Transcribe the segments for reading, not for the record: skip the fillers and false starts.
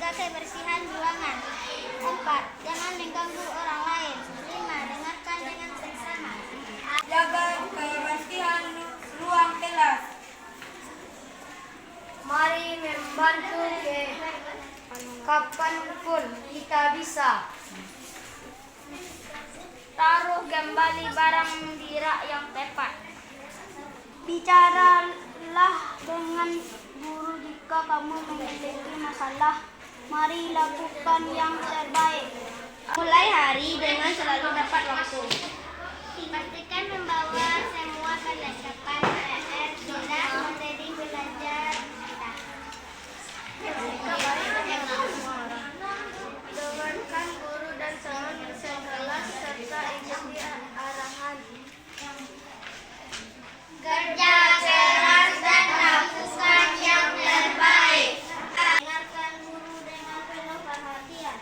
menjaga kebersihan ruangan. 4. Jangan mengganggu orang lain. 5. Dengarkan dengan seksama. Jaga kebersihan ruang kelas. Mari membantu kapanpun kita bisa. Taruh kembali barang di rak yang tepat. Bicaralah dengan guru jika kamu memiliki masalah. Mari lakukan yang terbaik. Mulai hari dengan selalu dapat waktu. Pastikan membawa semua perlengkapan PR sudah menjadi belajar kita. Dengarkan guru dan teman sekelas serta ikuti arahan. Kerja keras dan lakukan yang terbaik. Dengarkan guru dengan penuh perhatian.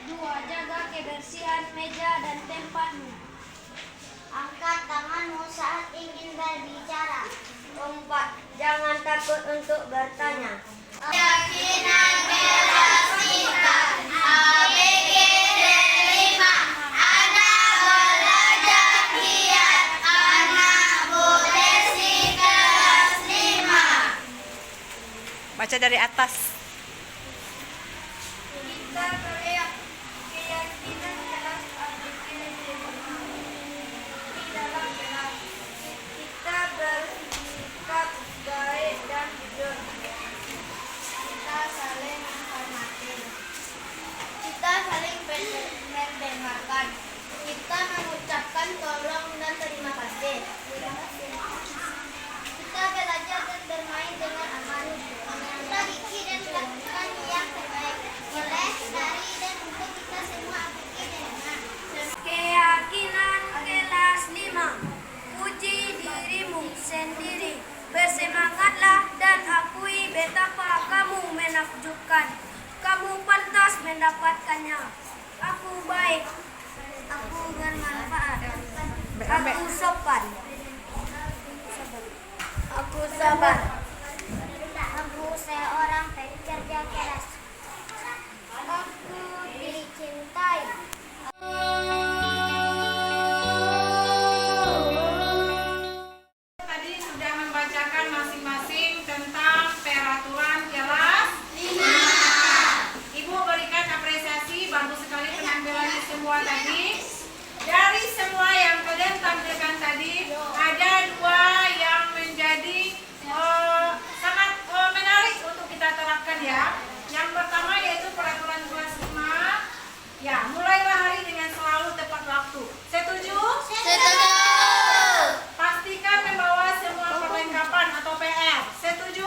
2. Jaga kebersihan meja dan tempatmu. Angkat tanganmu saat ingin berbicara. 4. Jangan takut untuk bertanya. Keyakinan kelas kita ABCD5. Anak belajar giat. Anak Bu Desi kelas 5. Baca dari atas. Kita keyakinan kelas ABCD5 di dalam kelas. Kita bersikap baik dan jujur. Kita saling menghormati. Kita saling mendengarkan. Kita mengucapkan tolong dan terima kasih. Kita belajar dan bermain dengan aman. Kita gigih dan melakukan yang terbaik. Oleh, dari, dan untuk kita semua ABCD5. Keyakinan kelas 5. Puji dirimu sendiri. Bersemangatlah dan akui betapa kamu menakjubkan. Kamu pantas mendapatkannya. Aku baik. Aku bermanfaat. Aku sopan. Aku sabar. Aku seorang pekerja keras. Aku dicintai. Tadi sudah membacakan masing-masing tentang peraturan kelas 5. Ibu berikan apresiasi, bagus sekali penampilannya semua tadi. Dari semua yang kalian tampilkan tadi, ada 2 yang menjadi sangat menarik untuk kita terapkan ya. Yang pertama yaitu peraturan kelas 5. Ya, mulailah hari dengan selalu tepat waktu. Setuju? Pastikan membawa semua perlengkapan atau PR. Setuju?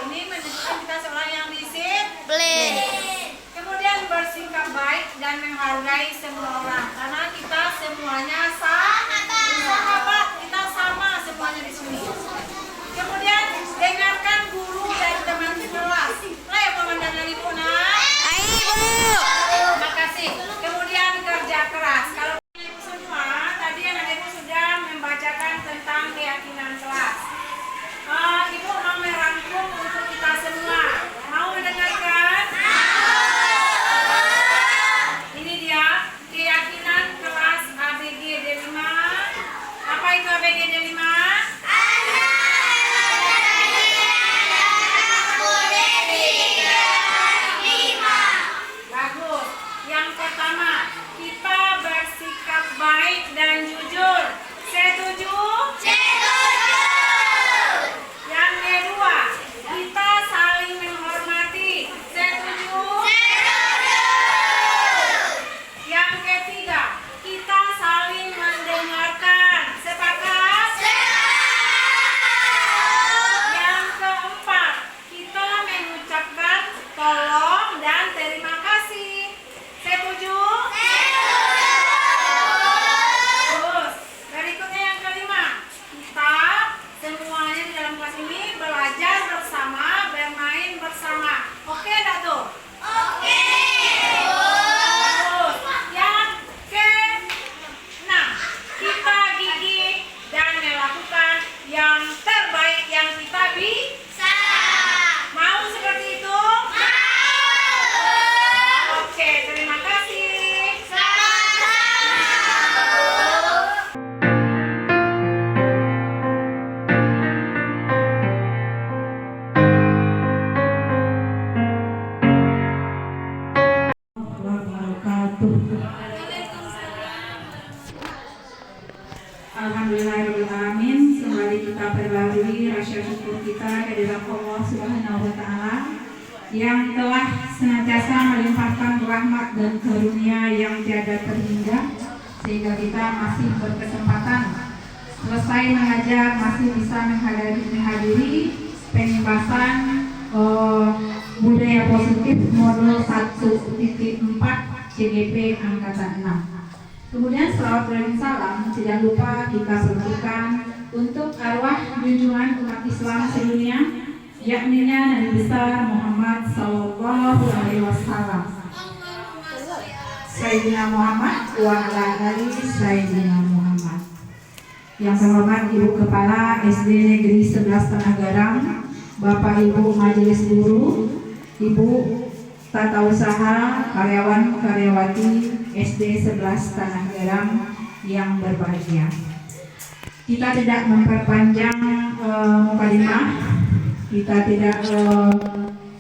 Ini menunjukkan kita seorang yang disiplin. Kemudian bersikap baik dan menghargai semua orang. Karena kita semuanya sahabat. Kita sama semuanya di sini. Kemudian dengarkan guru dan teman kelas. Ayo pemandangan ibu nak. Terima kasih. Kemudian kerja keras. Kalau ibu semua, tadi anak ibu sudah membacakan tentang keyakinan kelas. Ibu mau merangkum untuk kita semua. Mau mendengarkan? Ini dia keyakinan kelas ABCD5. Apa itu ABCD5? Bagus. Yang pertama, kita bersikap baik dan jujur. Setuju? Yang kedua, kita saling menghormati. Setuju? Yang ketiga, kita saling mendengarkan. Sepakat? Yang keempat, kita mengucapkan tolong dan terima kasih. Setuju? Terus, berikutnya yang kelima, kita semuanya di dalam kelas ini belajar bersama, bermain bersama. Oke enggak tuh? Oke. Terus, yang keenam, kita gigih dan melakukan yang terbaik yang kita bisa. Mau seperti itu? lagi rasa syukur kita kehadirat Allah Subhanahu wa Ta'ala yang telah senantiasa melimpahkan rahmat dan karunia yang tiada terhingga, sehingga kita masih berkesempatan selesai mengajar, masih bisa menghadiri pembahasan budaya positif modul 1.4 CGP angkatan 6. Kemudian selawat dan salam tidak lupa kita peruntukkan untuk arwah junjungan umat Islam sedunia, yakni Nabi besar Muhammad Sallallahu Alaihi Wasallam. Sayyidina Muhammad wa ala ali Sayyidina Muhammad. Yang terhormat Ibu Kepala SD Negeri 11 Tanah Garam, Bapak Ibu Majelis Guru, Ibu Tata Usaha, karyawan-karyawati SD 11 Tanah Garam yang berbahagia. Kita tidak memperpanjang mukadimah, kita tidak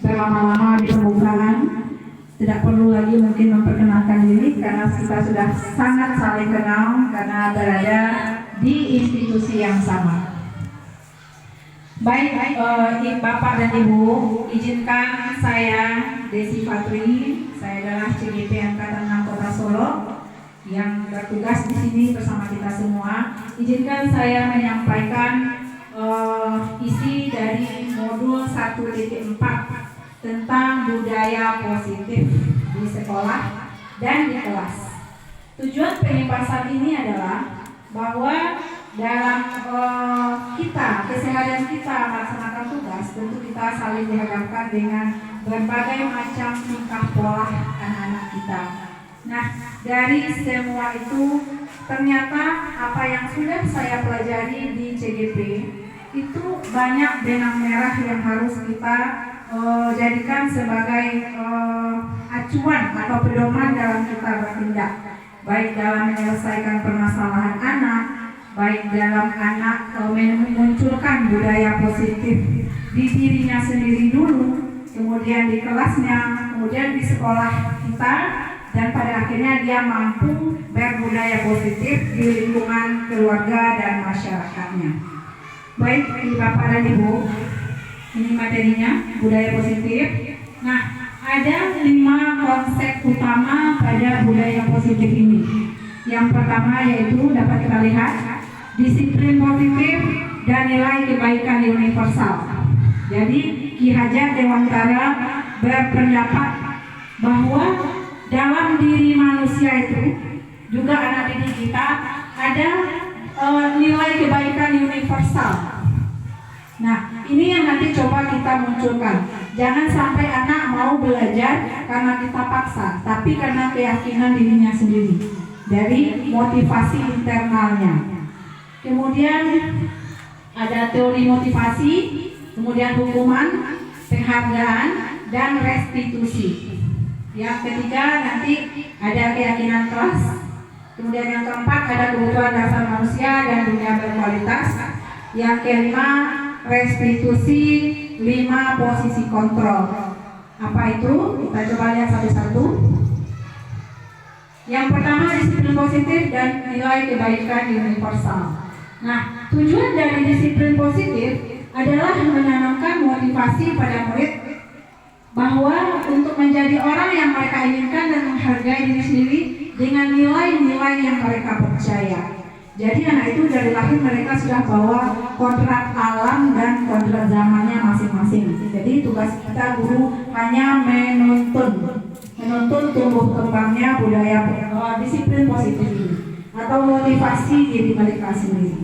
berlama-lama di pembukaan, tidak perlu lagi mungkin memperkenalkan diri karena kita sudah sangat saling kenal karena berada di institusi yang sama. Baik, Bapak dan Ibu, izinkan saya Desi Fatri, saya adalah CGP Angkatan 6 Kota Solo yang bertugas di sini bersama kita semua. Izinkan saya menyampaikan isi dari modul 1.4 tentang budaya positif di sekolah dan di kelas. Tujuan pembahasan ini adalah bahwa dalam kita, keseharian kita melaksanakan tugas, tentu kita saling dihadapkan dengan berbagai macam tingkah pola anak-anak kita. Nah, dari semua itu ternyata apa yang sudah saya pelajari di CGP itu banyak benang merah yang harus kita jadikan sebagai acuan atau pedoman dalam kita bertindak, baik dalam menyelesaikan permasalahan anak, baik dalam anak memunculkan budaya positif di dirinya sendiri dulu, kemudian di kelasnya, kemudian di sekolah kita, dan pada akhirnya dia mampu berbudaya positif di lingkungan keluarga dan masyarakatnya. Baik, Bapak dan Ibu, ini materinya budaya positif. Nah, ada 5 konsep utama pada budaya positif ini. Yang pertama yaitu dapat kita lihat disiplin positif dan nilai kebaikan universal. Jadi Ki Hajar Dewantara berpendapat bahwa dalam diri manusia itu juga anak didik kita ada nilai kebaikan universal. Nah, ini yang nanti coba kita munculkan. Jangan sampai anak mau belajar karena kita paksa, tapi karena keyakinan dirinya sendiri, dari motivasi internalnya. Kemudian ada teori motivasi, kemudian hukuman, penghargaan, dan restitusi. Yang ketiga nanti ada keyakinan kelas. Kemudian yang keempat ada kebutuhan dasar manusia dan dunia berkualitas. Yang kelima restitusi, 5 posisi kontrol. Apa itu? Kita coba lihat satu-satu. Yang pertama disiplin positif dan nilai kebaikan universal. Nah, tujuan dari disiplin positif adalah menanamkan motivasi pada murid bahwa untuk menjadi orang yang mereka inginkan dan menghargai diri sendiri dengan nilai-nilai yang mereka percaya. Jadi anak itu dari lahir mereka sudah bawa kontrak alam dan kontrak zamannya masing-masing. Jadi tugas kita guru hanya menuntun tumbuh kembangnya budaya disiplin positif ini atau motivasi diri mereka sendiri.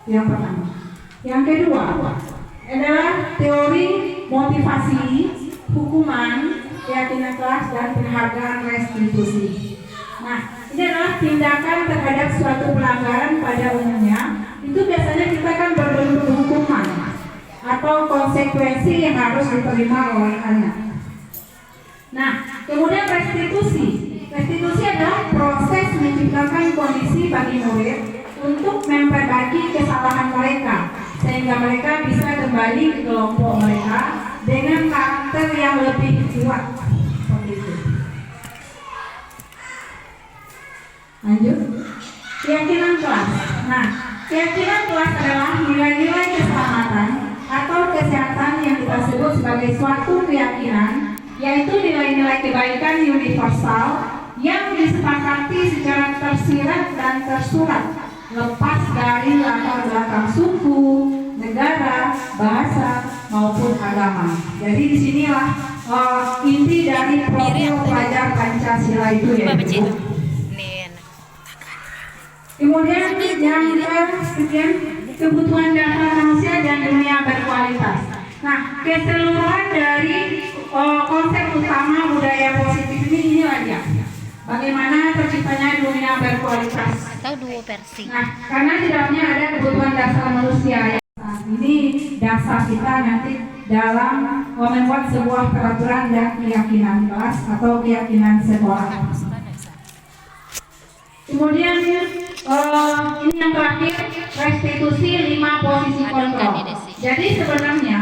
Yang pertama. Yang kedua adalah teori motivasi, hukuman, keyakinan kelas, dan penghargaan restitusi. Nah, ini adalah tindakan terhadap suatu pelanggaran pada umumnya. Itu biasanya kita kan berbentuk hukuman atau konsekuensi yang harus diterima oleh anak. Nah, kemudian restitusi. Restitusi adalah proses menciptakan kondisi bagi murid untuk memperbaiki kesalahan mereka sehingga mereka bisa kembali ke kelompok mereka dengan karakter yang lebih kuat. Seperti itu. Lanjut. Keyakinan kelas. Nah, keyakinan kelas adalah nilai-nilai keselamatan sebagai suatu keyakinan, yaitu nilai-nilai kebaikan universal yang disepakati secara tersirat dan tersurat, lepas dari latar belakang suku, negara, bahasa, maupun agama. Jadi disinilah inti dari profil pelajar Pancasila itu ya. Kemudian yang kesekian, kebutuhan dasar manusia dan dunia berkualitas. Nah, keseluruhan dari konsep utama budaya positif ini aja. Bagaimana terciptanya dunia berkualitas. Atau dua versi. Nah, karena di dalamnya ada kebutuhan dasar manusia. Ini dasar kita nanti dalam membuat sebuah peraturan dan keyakinan kelas atau keyakinan sekolah. Kemudian ini yang terakhir, restitusi 5 posisi kontrol. Jadi sebenarnya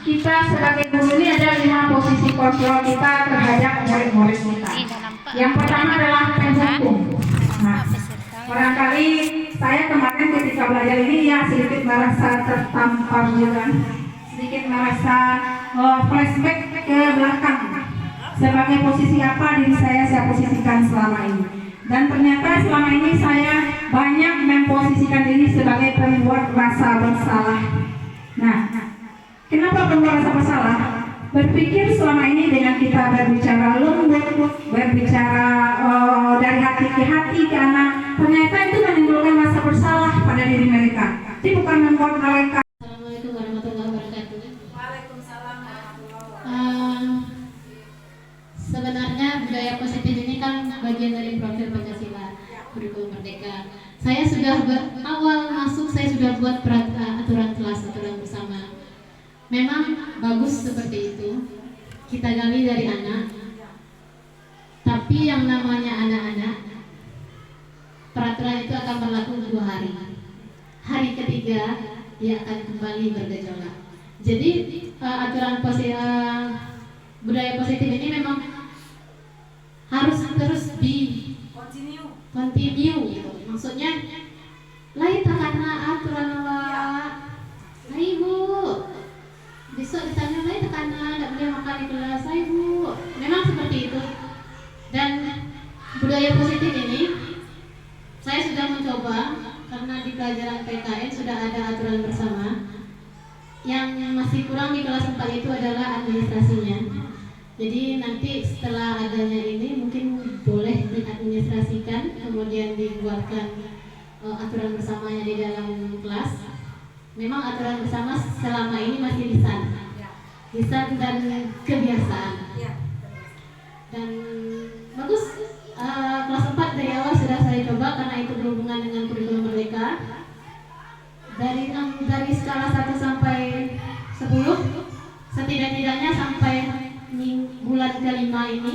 kita sebagai guru ini ada 5 posisi kontrol kita terhadap murid-murid kita. Yang pertama adalah penghukum. Nah, barangkali saya kemarin ketika belajar ini ya sedikit merasa tertampar juga, sedikit merasa flashback ke belakang. Sebagai posisi apa diri saya posisikan selama ini. Dan ternyata selama ini saya banyak memposisikan diri sebagai pembuat rasa bersalah. Nah, kenapa pembuat rasa bersalah? Berpikir selama ini dengan kita berbicara lembut, berbicara dari hati ke hati ke anak, ternyata itu menimbulkan rasa bersalah pada diri mereka. Jadi bukan membuat mereka. Assalamualaikum warahmatullahi wabarakatuh. Waalaikumsalam warahmatullahi wabarakatuh. Sebenarnya budaya positif ini kan bagian dari profil Pancasila, kurikulum merdeka. Saya sudah awal masuk saya sudah buat aturan kelas, aturan bersama. Memang bagus seperti itu. Kita gali dari anak. Tapi yang namanya anak-anak, peraturan itu akan berlaku 2 hari. Hari ketiga dia akan kembali bergejolak. Jadi aturan budaya positif ini memang harus terus di continue gitu. Maksudnya lain tak karena aturan ibu besok ditanya lain tak karena tidak boleh makan di kelas ibu. Memang seperti itu. Dan budaya positif ini saya sudah mencoba karena di pelajaran PKN sudah ada aturan bersama. Yang masih kurang di kelas 4 itu adalah administrasinya. Jadi nanti setelah adanya ini mungkin boleh diadministrasikan, kemudian dibuatkan aturan bersamanya di dalam kelas. Memang aturan bersama selama ini masih lisan dan kebiasaan. Dan bagus, kelas 4 dari awal sudah saya coba karena itu berhubungan dengan kurikulum merdeka. Dari skala 1 sampai 10, setidak-tidaknya sampai bulan ke-5 ini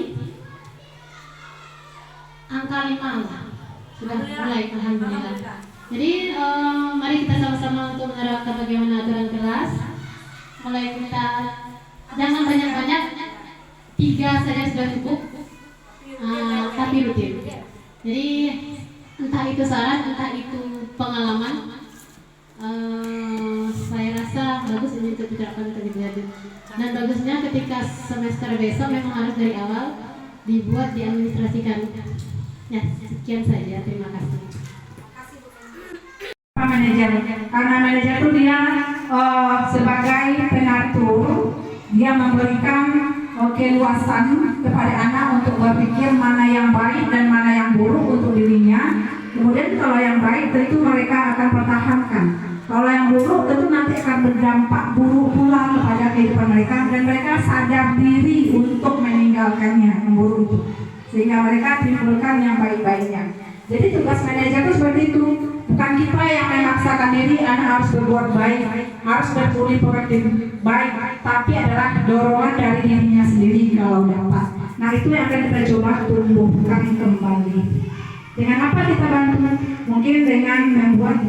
angka 5 sudah mulai, alhamdulillah. Jadi mari kita sama-sama untuk menerapkan bagaimana aturan kelas. Mulai kita jangan banyak-banyak, 3 saja sudah cukup, tapi rutin. Jadi entah itu saran, entah itu pengalaman, saya rasa bagus ini untuk diterapkan lebih lanjut. Dan bagusnya ketika semester besok memang harus dari awal dibuat, diadministrasikan. Ya, sekian saja. Terima kasih. Manajer, karena manajer itu dia sebagai pengatur, dia memberikan keluasan kepada anak untuk berpikir mana yang baik dan mana yang buruk untuk dirinya. Kemudian kalau yang baik tentu mereka akan pertahankan. Kalau yang buruk tentu nanti akan berdampak buruk pula kepada kehidupan mereka, dan mereka sadar diri untuk meninggalkannya yang buruk itu, sehingga mereka timbulkan yang baik-baiknya. Jadi tugas manajer itu seperti itu. Bukan kita yang memaksakan diri anak harus berbuat baik, harus berproduktif baik, tapi adalah dorongan dari dirinya sendiri kalau dapat. Nah, itu yang akan kita coba tumbuhkan kembali. Dengan apa kita bantu? Mungkin dengan membuat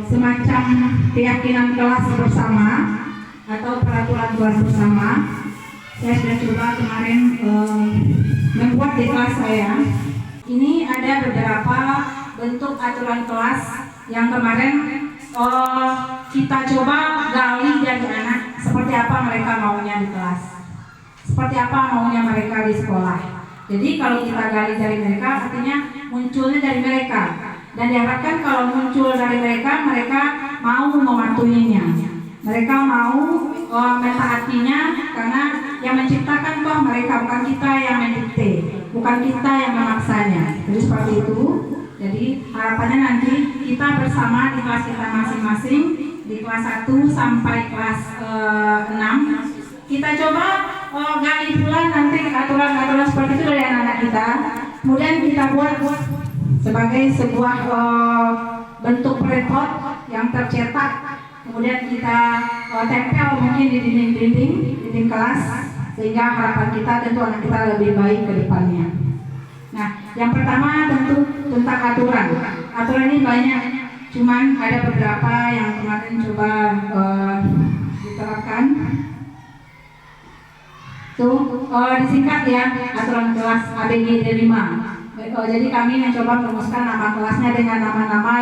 semacam keyakinan kelas bersama atau peraturan kelas bersama. Saya sudah coba kemarin membuat di kelas saya. Ini ada beberapa bentuk aturan kelas yang kemarin kita coba gali dari anak. Seperti mereka maunya di kelas, seperti apa maunya mereka di sekolah. Jadi kalau kita gali dari mereka, artinya munculnya dari mereka. Dan diharapkan kalau muncul dari mereka, mereka mau mematuhinya. Mereka mau mentaatinya, karena yang menciptakan toh mereka, bukan kita yang mendikte, bukan kita yang memaksanya. Jadi seperti itu. Jadi harapannya nanti kita bersama di kelas kita masing-masing, di kelas 1 sampai kelas 6, kita coba gali pula nanti aturan-aturan seperti itu dari anak-anak kita. Kemudian kita buat sebagai sebuah bentuk report yang tercetak. Kemudian kita tempel mungkin di dinding kelas, sehingga harapan kita tentu anak kita lebih baik ke depannya. Nah, yang pertama tentu tentang aturan. Aturan ini banyak, cuman ada beberapa yang kemarin coba diterapkan. Tuh, disingkat ya, aturan kelas ABGD 5. Jadi kami mencoba merumuskan nama kelasnya dengan nama-nama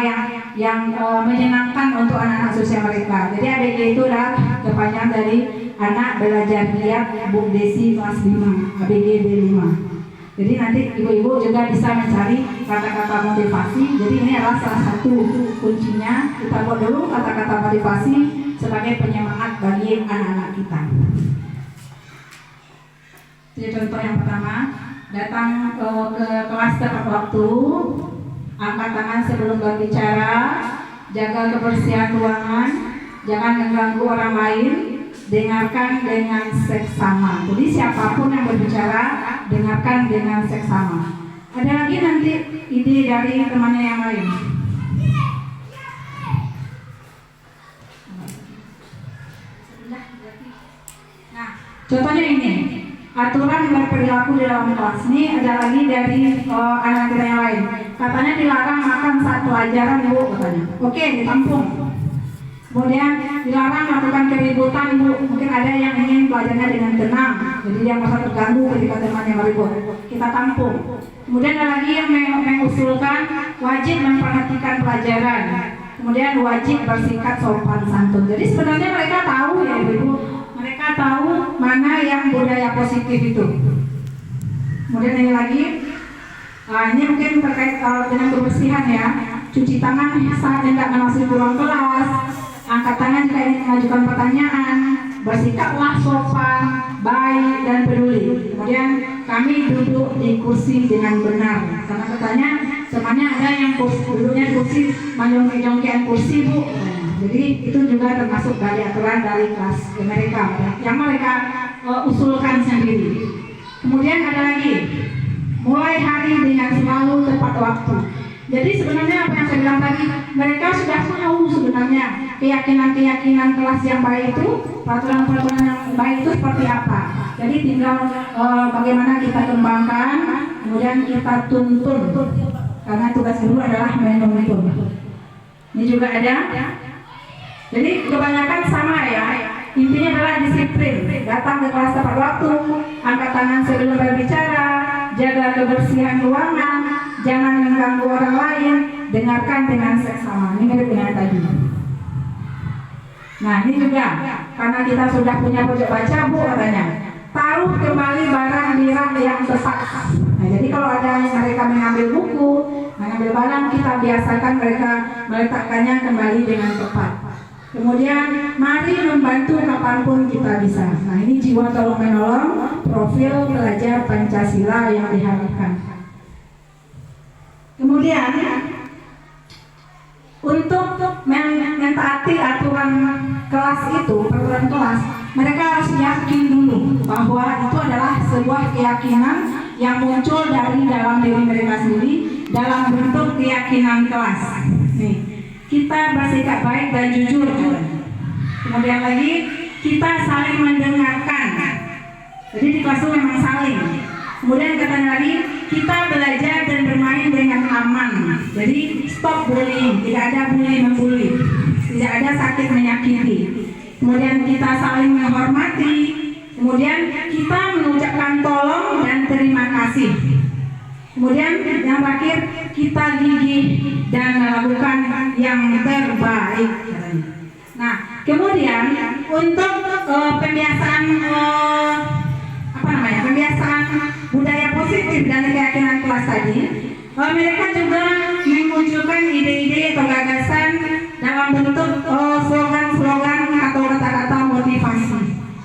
yang menyenangkan untuk anak-anak usia mereka. Jadi ABG itu adalah kepanjangan dari Anak Belajar Giat Bu Desi kelas 5, ABG D5. Jadi nanti ibu-ibu juga bisa mencari kata-kata motivasi. Jadi ini adalah salah satu kuncinya. Kita buat dulu kata-kata motivasi sebagai penyemangat bagi anak-anak kita. Jadi contoh yang pertama, datang ke kelas tepat waktu, angkat tangan sebelum berbicara, jaga kebersihan ruangan, jangan mengganggu orang lain, dengarkan dengan seksama. Jadi siapapun yang berbicara, dengarkan dengan seksama. Ada lagi nanti ide dari temannya yang lain. Nah, contohnya ini. Aturan berperilaku di dalam kelas ini ada lagi dari anak kita yang lain. Katanya dilarang makan saat pelajaran, Bu, katanya. Oke, ditampung. Kemudian dilarang melakukan keributan, Bu. Mungkin ada yang ingin pelajarannya dengan tenang, jadi dia merasa terganggu ketika temannya meribut. Kita tampung. Kemudian ada lagi yang mengusulkan wajib memperhatikan pelajaran. Kemudian wajib bersikap sopan santun. Jadi sebenarnya mereka tahu ya, Ibu. Mereka tahu mana yang budaya positif itu. Kemudian ini lagi, ini mungkin terkait dengan kebersihan ya. Cuci tangan saat hendak memasuki ruang kelas, angkat tangan jika ingin mengajukan pertanyaan, bersikaplah sopan, baik dan peduli. Kemudian kami duduk di kursi dengan benar. Karena katanya temannya ada yang duduknya kursi menjongkek kursi, Bu. Jadi itu juga termasuk dari aturan dari kelas mereka yang mereka usulkan sendiri. Kemudian ada lagi, mulai hari dengan selalu tepat waktu. Jadi sebenarnya apa yang saya bilang tadi, mereka sudah tahu sebenarnya keyakinan kelas yang baik itu, peraturan yang baik itu seperti apa. Jadi tinggal bagaimana kita kembangkan, kemudian kita tuntun. Karena tugas guru adalah menuntun. Ini juga ada. Jadi kebanyakan sama ya, intinya adalah disiplin, datang ke kelas tepat waktu, angkat tangan sebelum berbicara, jaga kebersihan ruangan, jangan mengganggu orang lain, dengarkan dengan seksama. Ini mirip dengan tadi. Nah ini juga, karena kita sudah punya pojok baca, Bu, katanya, taruh kembali barang di rak yang tepat. Nah jadi kalau ada yang mereka mengambil buku, mengambil barang, kita biasakan mereka meletakkannya kembali dengan tepat. Kemudian mari membantu kapanpun kita bisa. Nah ini jiwa tolong menolong, profil pelajar Pancasila yang diharapkan. Kemudian untuk mentaati aturan kelas itu, peraturan kelas, mereka harus yakin dulu bahwa itu adalah sebuah keyakinan yang muncul dari dalam diri mereka sendiri dalam bentuk keyakinan kelas. Nih, kita bersikap baik dan jujur. Kemudian lagi, kita saling mendengarkan. Jadi di kelas itu memang saling. Kemudian katanya lagi, kita belajar dan bermain dengan aman. Jadi stop bullying, tidak ada bully-membuli, tidak ada sakit menyakiti. Kemudian kita saling menghormati. Kemudian kita mengucapkan tolong dan terima kasih. Kemudian yang terakhir, kita gigih dan melakukan yang terbaik. Nah, kemudian untuk pembiasaan pembiasaan budaya positif dan keyakinan kelas tadi, mereka juga memunculkan ide-ide atau gagasan dalam bentuk slogan-slogan atau kata-kata motivasi.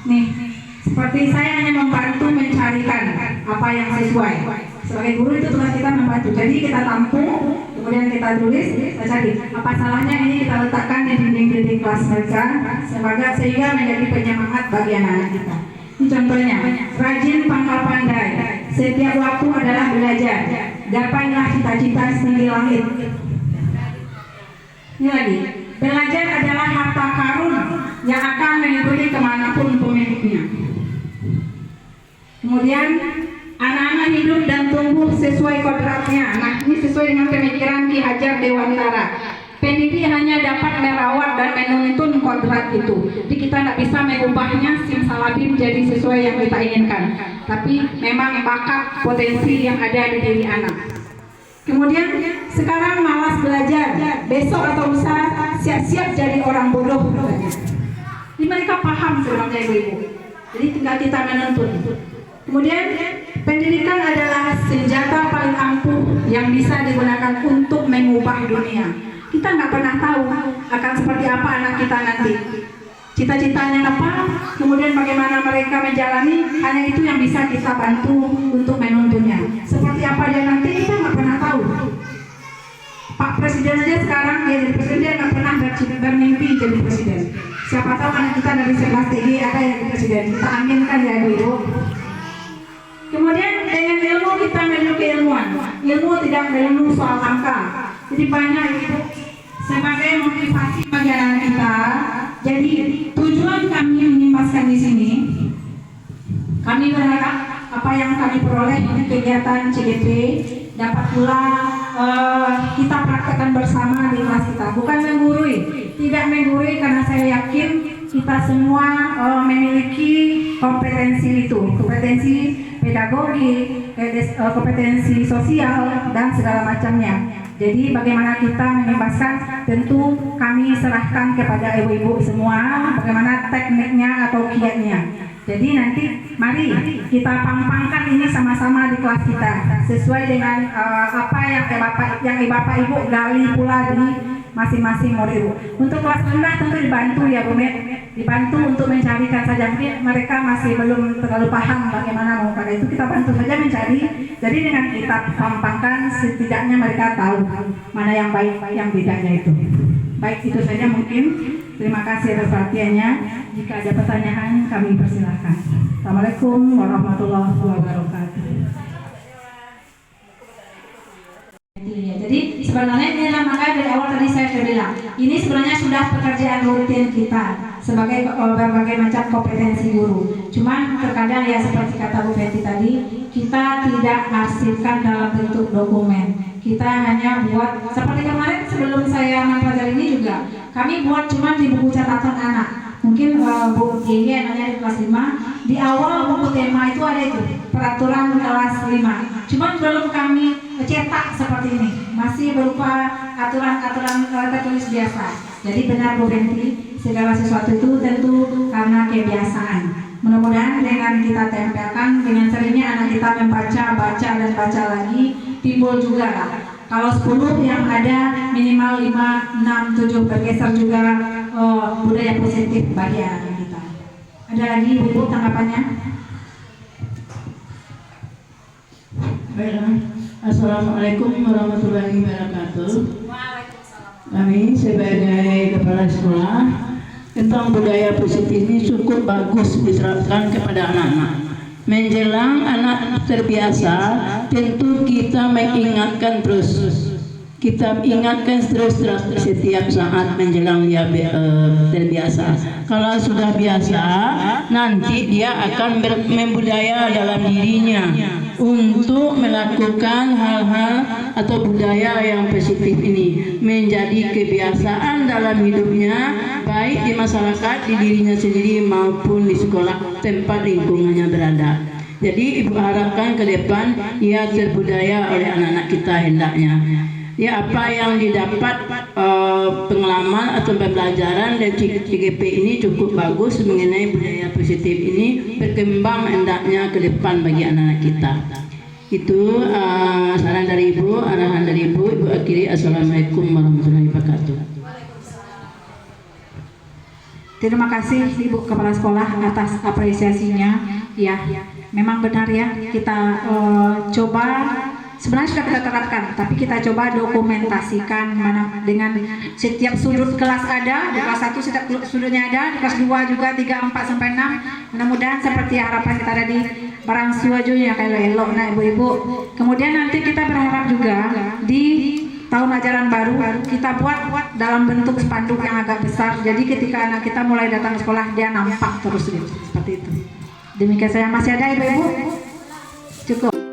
Nih, seperti saya hanya membantu mencarikan apa yang sesuai. Sebagai guru itu tugas kita membantu. Jadi kita tampung, kemudian kita tulis, kita cari apa salahnya ini kita letakkan di dinding-dinding kelas mereka, sehingga menjadi penyemangat bagi anak-anak kita. Ini contohnya, rajin pangkal pandai, setiap waktu adalah belajar, gapailah cita-cita setinggi langit. Ini lagi, belajar adalah harta karun yang akan mengikuti kemanapun pemiliknya. Kemudian anak-anak hidup dan tumbuh sesuai kodratnya. Nah, ini sesuai dengan pemikiran Ki Hajar Dewantara. Pendidik hanya dapat merawat dan menuntun kodrat itu. Jadi kita tidak bisa mengubahnya simsalabim jadi sesuai yang kita inginkan. Tapi memang bakat potensi yang ada di diri anak. Kemudian sekarang malas belajar, besok atau lusa siap-siap jadi orang bodoh. Ini mereka paham sebenarnya ibu-ibu. Jadi tinggal kita menuntun. Kemudian pendidikan adalah senjata paling ampuh yang bisa digunakan untuk mengubah dunia. Kita nggak pernah tahu akan seperti apa anak kita nanti. Cita-citanya apa, kemudian bagaimana mereka menjalani, hanya itu yang bisa kita bantu untuk menuntunnya. Seperti apa dia nanti kita nggak pernah tahu. Pak Presiden aja sekarang dia jadi presiden, nggak pernah bermimpi jadi presiden. Siapa tahu anak kita dari 11 TG ada yang jadi presiden. Kita aminkan ya ibu. Kemudian dengan ilmu kita menuju keilmuan. Ilmu tidak melulu soal angka. Jadi banyak itu sebagai motivasi bagi anak kita. Jadi tujuan kami menyimpaskan di sini, kami berharap apa yang kami peroleh dari kegiatan CGP dapat pula kita praktekkan bersama di kelas kita. Bukan menggurui, tidak menggurui karena saya yakin kita semua memiliki kompetensi itu, kompetensi pedagogi, kompetensi sosial dan segala macamnya. Jadi bagaimana kita mengimbaskan, tentu kami serahkan kepada ibu-ibu semua bagaimana tekniknya atau kiatnya. Jadi nanti mari kita pampangkan ini sama-sama di kelas kita sesuai dengan apa yang bapak ibu gali pula di masing-masing murid. Untuk kelas rendah tentu dibantu ya Bu Met, dibantu untuk mencarikan saja. Mungkin mereka masih belum terlalu paham bagaimana mengungkap itu, kita bantu saja mencari. Jadi dengan kita pampangkan setidaknya mereka tahu mana yang baik yang bedanya itu. Baik, itu saja mungkin. Terima kasih atas perhatiannya. Jika ada pertanyaan kami persilahkan. Assalamualaikum warahmatullahi wabarakatuh. Jadi sebenarnya inilah makanya dari awal tadi saya sudah bilang, ini sebenarnya sudah pekerjaan rutin kita sebagai berbagai macam kompetensi guru. Cuman terkadang ya seperti kata Bu Betty tadi, kita tidak arsipkan dalam bentuk dokumen. Kita hanya buat seperti kemarin sebelum saya mempelajari ini juga, kami buat cuma di buku catatan anak. Mungkin Bu Gigi nanya di kelas 5, di awal buku tema itu ada itu peraturan kelas 5. Cuma belum kami cetak seperti ini, masih berupa aturan-aturan tertulis biasa. Jadi benar Bu Benti, segala sesuatu itu tentu karena kebiasaan. Mudah-mudahan dengan kita tempelkan, dengan seringnya anak kita membaca, baca dan baca lagi, timbul juga lah. Kalau 10 yang ada minimal 5, 6, 7 bergeser juga budaya positif bagi anak kita. Ada lagi Bu tanggapannya? Baiklah. Assalamualaikum warahmatullahi wabarakatuh. Kami sebagai kepala sekolah tentang budaya positif ini cukup bagus diterapkan kepada anak-anak. Menjelang anak terbiasa, tentu kita mengingatkan terus. Kita ingatkan terus setiap saat menjelang dia terbiasa. Kalau sudah biasa, nanti dia akan membudaya dalam dirinya untuk melakukan hal-hal atau budaya yang positif ini menjadi kebiasaan dalam hidupnya, baik di masyarakat, di dirinya sendiri maupun di sekolah tempat lingkungannya berada. Jadi ibu harapkan ke depan ia terbudaya oleh anak-anak kita hendaknya. Ya, apa yang didapat pengalaman atau pembelajaran dan CGP ini cukup bagus mengenai budaya positif ini berkembang hendaknya ke depan bagi anak-anak kita. Itu saran dari Ibu, arahan dari Ibu. Ibu akhiri, assalamualaikum warahmatullahi wabarakatuh. Terima kasih Ibu Kepala Sekolah atas apresiasinya. Ya, memang benar ya, kita coba sebenarnya sudah kita terapkan, tapi kita coba dokumentasikan mana dengan setiap sudut kelas ada, di kelas 1 setiap sudutnya ada, di kelas 2 juga 3, 4 sampai 6. Mudah-mudahan seperti harapan kita ada di Barang Suaju ya, kalau elok nah Ibu-ibu. Kemudian nanti kita berharap juga di tahun ajaran baru kita buat dalam bentuk spanduk yang agak besar. Jadi ketika anak kita mulai datang ke sekolah dia nampak terus gitu, seperti itu. Demikian saya, masih ada Ibu-ibu? Cukup.